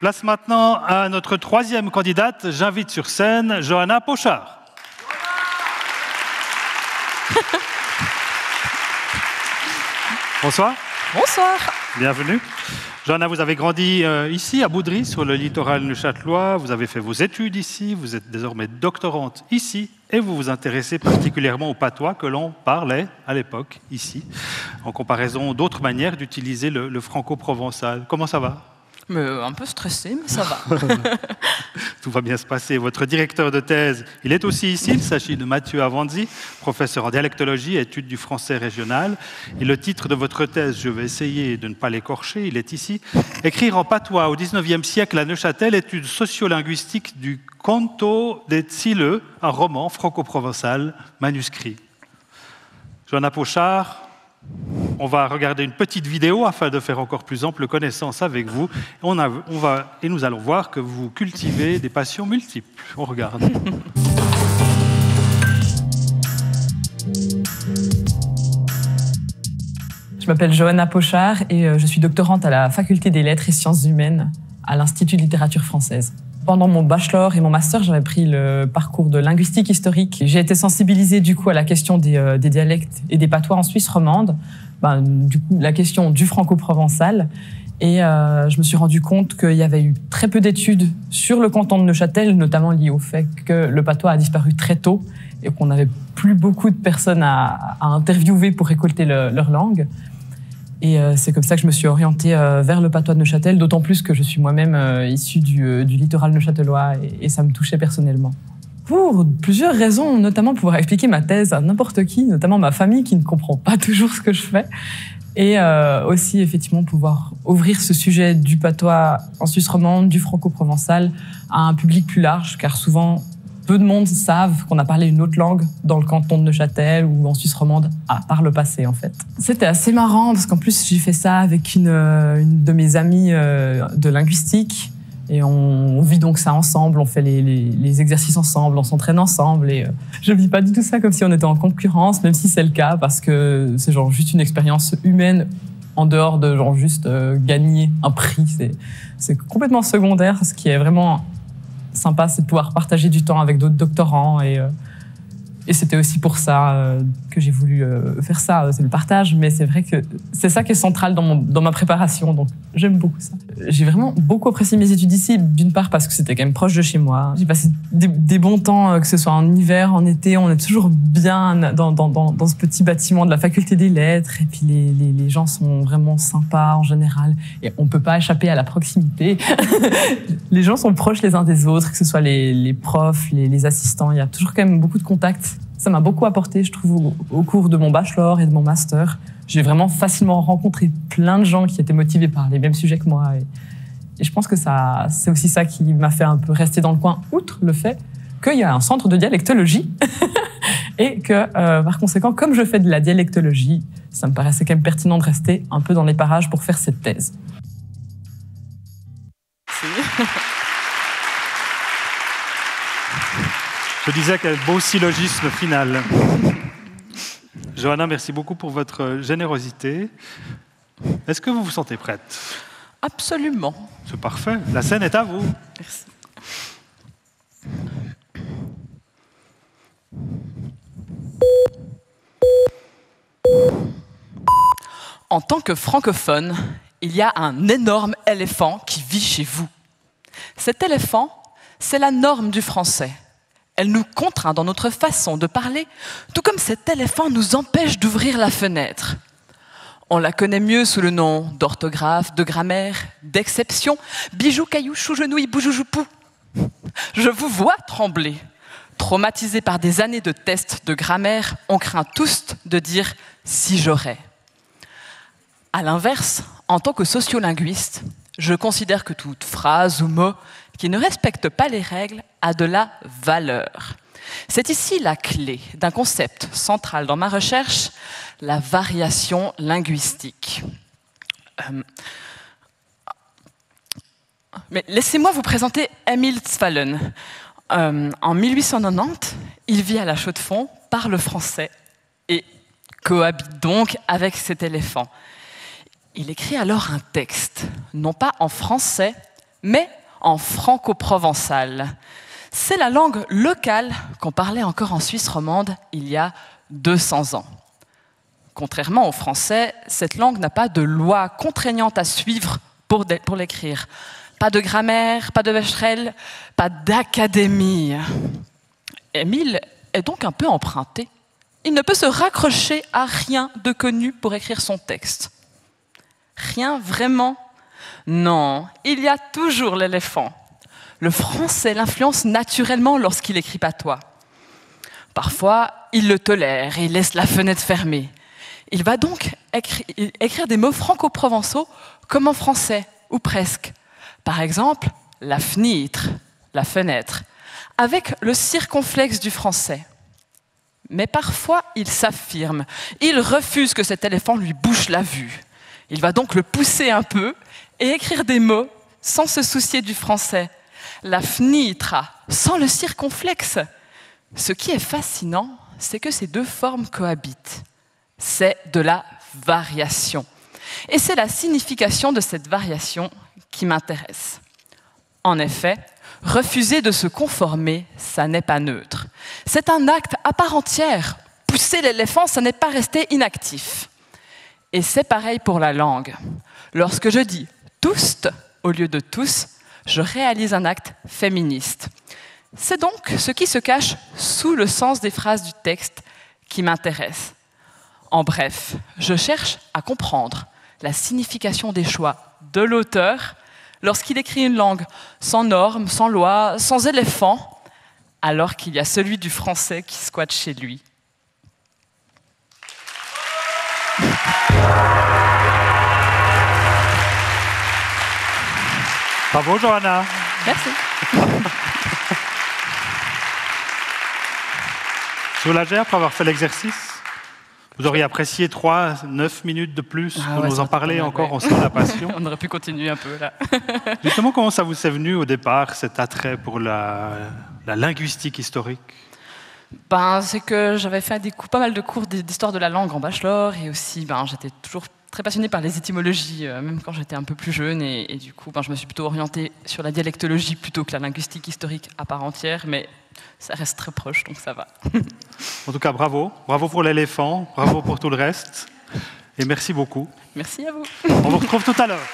Place maintenant à notre troisième candidate. J'invite sur scène Johanna Pochard. Bonsoir. Bonsoir. Bienvenue. Johanna, vous avez grandi ici, à Boudry, sur le littoral neuchâtelois. Vous avez fait vos études ici. Vous êtes désormais doctorante ici. Et vous vous intéressez particulièrement au patois que l'on parlait à l'époque, ici, en comparaison d'autres manières d'utiliser le franco-provençal. Comment ça va ? Un peu stressé, mais ça va. Tout va bien se passer. Votre directeur de thèse, il est aussi ici. Il s'agit de Mathieu Avanzi, professeur en dialectologie et études du français régional. Et le titre de votre thèse, je vais essayer de ne pas l'écorcher, il est ici. Écrire en patois au XIXe siècle à Neuchâtel, étude sociolinguistique du Canto des Tsileux, un roman franco-provençal manuscrit. Johanna Pochard, on va regarder une petite vidéo afin de faire encore plus ample connaissance avec vous. Et nous allons voir que vous cultivez des passions multiples. On regarde. Je m'appelle Johanna Pochard et je suis doctorante à la Faculté des Lettres et Sciences Humaines à l'Institut de littérature française. Pendant mon bachelor et mon master, j'avais pris le parcours de linguistique historique. J'ai été sensibilisée du coup à la question des dialectes et des patois en Suisse romande, du coup la question du franco-provençal. Et je me suis rendu compte qu'il y avait eu très peu d'études sur le canton de Neuchâtel, notamment liées au fait que le patois a disparu très tôt et qu'on n'avait plus beaucoup de personnes à interviewer pour récolter leur langue. Et c'est comme ça que je me suis orientée vers le patois de Neuchâtel, d'autant plus que je suis moi-même issue du littoral neuchâtelois et ça me touchait personnellement. Pour plusieurs raisons, notamment pouvoir expliquer ma thèse à n'importe qui, notamment ma famille qui ne comprend pas toujours ce que je fais. Et aussi, effectivement, pouvoir ouvrir ce sujet du patois en Suisse romande, du franco-provençal, à un public plus large, car souvent, peu de monde savent qu'on a parlé une autre langue dans le canton de Neuchâtel ou en Suisse romande, par le passé, en fait. C'était assez marrant, parce qu'en plus, j'ai fait ça avec une de mes amies de linguistique. Et on vit donc ça ensemble, on fait les exercices ensemble, on s'entraîne ensemble. Et je ne vis pas du tout ça comme si on était en concurrence, même si c'est le cas, parce que c'est genre juste une expérience humaine en dehors de genre juste gagner un prix. C'est complètement secondaire. Ce qui est vraiment sympa, c'est de pouvoir partager du temps avec d'autres doctorants. Et c'était aussi pour ça que j'ai voulu faire ça, c'est le partage. Mais c'est vrai que c'est ça qui est central dans ma préparation, donc j'aime beaucoup ça. J'ai vraiment beaucoup apprécié mes études ici, d'une part parce que c'était quand même proche de chez moi. J'ai passé des bons temps, que ce soit en hiver, en été, on est toujours bien dans ce petit bâtiment de la Faculté des Lettres. Et puis les gens sont vraiment sympas en général. Et on peut pas échapper à la proximité. Les gens sont proches les uns des autres, que ce soit les profs, les assistants. Il y a toujours quand même beaucoup de contacts. Ça m'a beaucoup apporté, je trouve, au cours de mon bachelor et de mon master. J'ai vraiment facilement rencontré plein de gens qui étaient motivés par les mêmes sujets que moi. Et je pense que c'est aussi ça qui m'a fait un peu rester dans le coin, outre le fait qu'il y a un centre de dialectologie. Et que, par conséquent, comme je fais de la dialectologie, ça me paraissait quand même pertinent de rester un peu dans les parages pour faire cette thèse. Je disais quel beau syllogisme final. Johanna, merci beaucoup pour votre générosité. Est-ce que vous vous sentez prête ? Absolument. C'est parfait. La scène est à vous. Merci. En tant que francophone, il y a un énorme éléphant qui vit chez vous. Cet éléphant, c'est la norme du français. Elle nous contraint dans notre façon de parler, tout comme cet éléphant nous empêche d'ouvrir la fenêtre. On la connaît mieux sous le nom d'orthographe, de grammaire, d'exception, bijou, caillou, chou, genouille, boujoujou-pou. Je vous vois trembler. Traumatisés par des années de tests de grammaire, on craint tous de dire « si j'aurais ». À l'inverse, en tant que sociolinguiste, je considère que toute phrase ou mot qui ne respecte pas les règles a de la valeur. C'est ici la clé d'un concept central dans ma recherche, la variation linguistique. Mais laissez-moi vous présenter Emil Zwallen. En 1890, il vit à La Chaux-de-Fonds, parle français et cohabite donc avec cet éléphant. Il écrit alors un texte, non pas en français, mais en franco-provençal. C'est la langue locale qu'on parlait encore en Suisse romande il y a 200 ans. Contrairement au français, cette langue n'a pas de loi contraignante à suivre pour l'écrire. Pas de grammaire, pas de Becherel, pas d'académie. Émile est donc un peu emprunté. Il ne peut se raccrocher à rien de connu pour écrire son texte. Rien vraiment? Non, il y a toujours l'éléphant. Le français l'influence naturellement lorsqu'il écrit patois. Parfois, il le tolère et laisse la fenêtre fermée. Il va donc écrire des mots franco-provençaux comme en français, ou presque. Par exemple, la fenêtre, la fenêtre, avec le circonflexe du français. Mais parfois, il s'affirme. Il refuse que cet éléphant lui bouche la vue. Il va donc le pousser un peu et écrire des mots sans se soucier du français. La fenêtre, sans le circonflexe. Ce qui est fascinant, c'est que ces deux formes cohabitent. C'est de la variation. Et c'est la signification de cette variation qui m'intéresse. En effet, refuser de se conformer, ça n'est pas neutre. C'est un acte à part entière. Pousser l'éléphant, ça n'est pas rester inactif. Et c'est pareil pour la langue. Lorsque je dis « tous » au lieu de « tous », je réalise un acte féministe. C'est donc ce qui se cache sous le sens des phrases du texte qui m'intéresse. En bref, je cherche à comprendre la signification des choix de l'auteur lorsqu'il écrit une langue sans normes, sans loi, sans éléphant, alors qu'il y a celui du français qui squatte chez lui. Bravo, Johanna. Merci. Soulagé après avoir fait l'exercice? Vous auriez apprécié 9 minutes de plus pour nous en parler encore, on sent la passion. On aurait pu continuer un peu là. Justement, comment ça vous est venu au départ, cet attrait pour la linguistique historique? C'est que j'avais fait pas mal de cours d'histoire de la langue en bachelor et aussi j'étais toujours très passionnée par les étymologies, même quand j'étais un peu plus jeune et du coup je me suis plutôt orientée sur la dialectologie plutôt que la linguistique historique à part entière, mais ça reste très proche donc ça va. En tout cas, bravo. Bravo pour l'éléphant, bravo pour tout le reste et merci beaucoup. Merci à vous. On vous retrouve tout à l'heure.